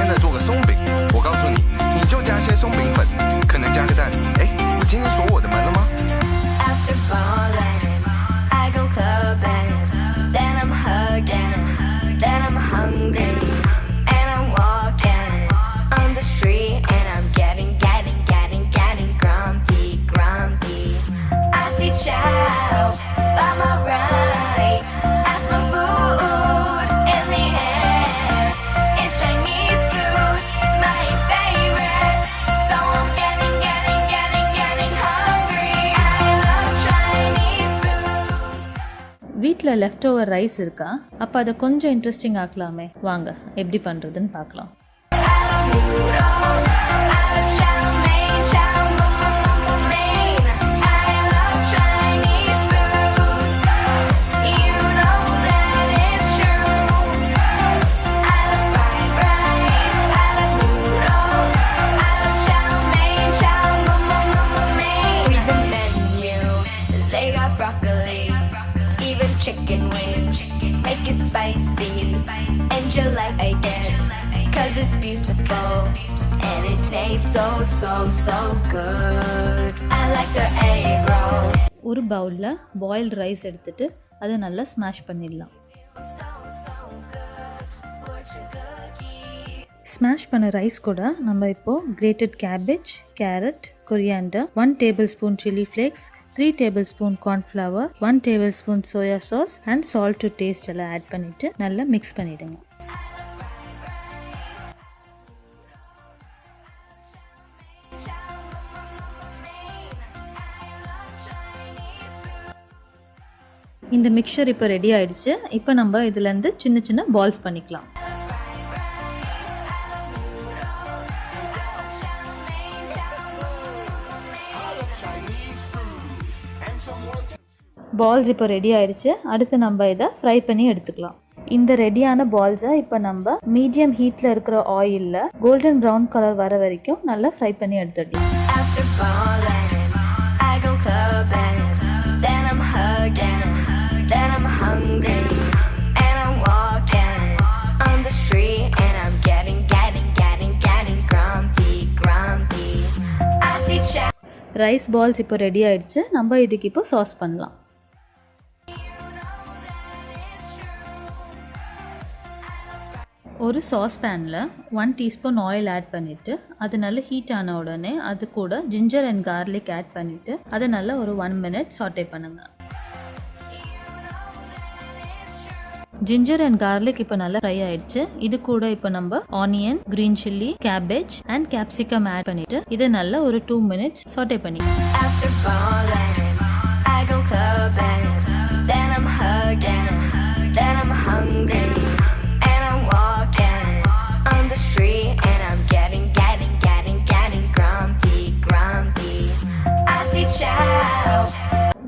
的做个松饼，我告诉你，你就加些松饼粉，可能加个蛋。哎，我今天锁我的门了吗？ After ballin', I go clubbing, then I'm hugging, then I'm hungry, and I'm walking on the street, and I'm getting grumpy. I see chow by my right, ask my food in the air. It's Chinese food, my favorite, so I'm getting hungry. I love Chinese food. வீட்டில் left over rice இருக்கா? அப்போ அதை கொஞ்சம் interesting ஆக்கலாமே. வாங்க எப்படி பண்ணுறதுன்னு பார்க்கலாம். Chicken wings, make it spicy, and you like it, cause it's beautiful, and it tastes so good. I like the egg rolls. ஒரு பவுலில் பாயில்டு ரைஸ் எடுத்துட்டு அதை நல்லா ஸ்மாஷ் பண்ணிடலாம். ஸ்மாஷ் பண்ண ரைஸ் கூட நம்ம இப்போது கிரேட்டட் cabbage, carrot, coriander, 1 tablespoon chili flakes, 3 tablespoon cornflour, 1 tablespoon soya sauce and salt to taste எல்லாம் ஆட் பண்ணிவிட்டு நல்லா மிக்ஸ் பண்ணிவிடுங்க. இந்த மிக்சர் இப்போ ரெடி ஆயிடுச்சு. இப்போ நம்ம இதுலேருந்து சின்ன சின்ன பால்ஸ் பண்ணிக்கலாம். பால்ஸ் இப்போ ரெடி ஆயிடுச்சு. அடுத்து நம்ம இதை ஃப்ரை பண்ணி எடுத்துக்கலாம். இந்த ரெடியான பால்ஸை இப்போ நம்ம மீடியம் ஹீட்டில் இருக்கிற ஆயிலில் கோல்டன் ப்ரௌன் கலர் வர வரைக்கும் நல்லா ஃப்ரை பண்ணி எடுத்துடலாம். ரைஸ் பால்ஸ் இப்போ ரெடி ஆயிடுச்சு. நம்ம இதுக்கு இப்போ சாஸ் பண்ணலாம். ஒரு சாஸ் பேனில் 1 டீஸ்பூன் ஆயில் ஆட் பண்ணிவிட்டு அது நல்லா ஹீட் ஆன உடனே அது கூட ஜிஞ்சர் அண்ட் கார்லிக் ஆட் பண்ணிவிட்டு அதை நல்லா ஒரு 1 minute சாட்டே பண்ணுங்கள். ஜிஞ்சர் அண்ட் கார்லிக் இப்போ நல்லா ஃப்ரை ஆயிடுச்சு. இது கூட இப்போ நம்ம onion, green chilli, cabbage and capsicum add பண்ணிவிட்டு இதை நல்லா ஒரு 2 minutes சாட்டே பண்ணி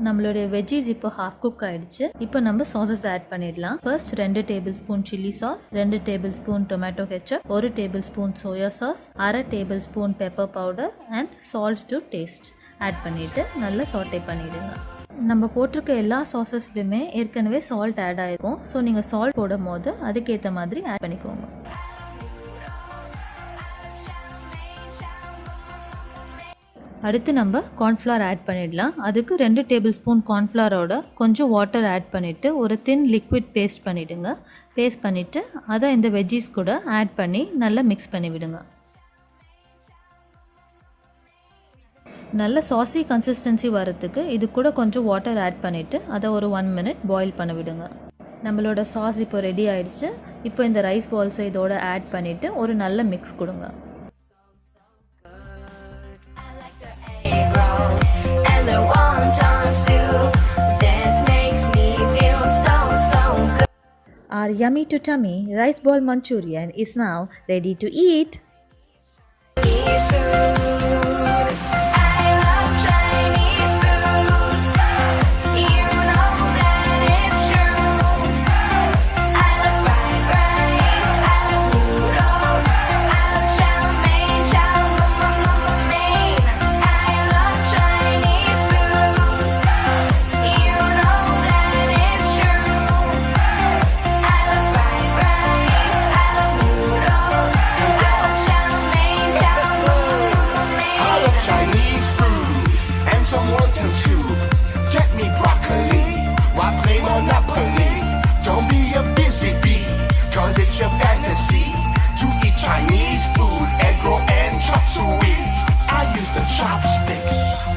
நம்மளுடைய வெஜ்ஜீஸ் இப்போ ஹாஃப் குக் ஆயிடுச்சு. இப்போ நம்ம சாசஸ் ஆட் பண்ணிடலாம். First 2 tablespoon chilli sauce, 2 tablespoon tomato ketchup, 1 tablespoon soya sauce, 1/2 tablespoon pepper powder and salt to taste add பண்ணிவிட்டு நல்லா சாட்டே பண்ணிடுங்க. நம்ம போட்டிருக்க எல்லா சாசஸ்லையுமே ஏற்கனவே சால்ட் ஆட் ஆகிருக்கும். ஸோ நீங்கள் சால்ட் போடும் போது அதுக்கேற்ற மாதிரி ஆட் பண்ணிக்கோங்க. அடுத்து நம்ம கார்ன்ஃப்ளவர் ஆட் பண்ணிடலாம். அதுக்கு 2 tablespoon கார்ன்ஃப்ளவரோட கொஞ்சம் வாட்டர் ஆட் பண்ணிவிட்டு ஒரு தின் லிக்விட் பேஸ்ட் பண்ணிவிடுங்க. பேஸ்ட் பண்ணிவிட்டு அதை இந்த வெஜ்ஜீஸ் கூட ஆட் பண்ணி நல்லா மிக்ஸ் பண்ணி விடுங்க. நல்ல சாஸி கன்சிஸ்டன்சி வரத்துக்கு இது கூட கொஞ்சம் வாட்டர் ஆட் பண்ணிவிட்டு அதை ஒரு 1 minute பாயில் பண்ண விடுங்க. நம்மளோட சாஸ் இப்போ ரெடி ஆயிடுச்சு. இப்போ இந்த ரைஸ் பால்ஸை இதோட ஆட் பண்ணிவிட்டு ஒரு நல்ல மிக்ஸ் கொடுங்க. Our yummy to tummy rice ball Manchurian is now ready to eat. Chinese food and some wonton soup. Get me broccoli, why play Monopoly? Don't be a busy bee, cause it's your fantasy to eat Chinese food and grow and chop suey. I use the chopsticks.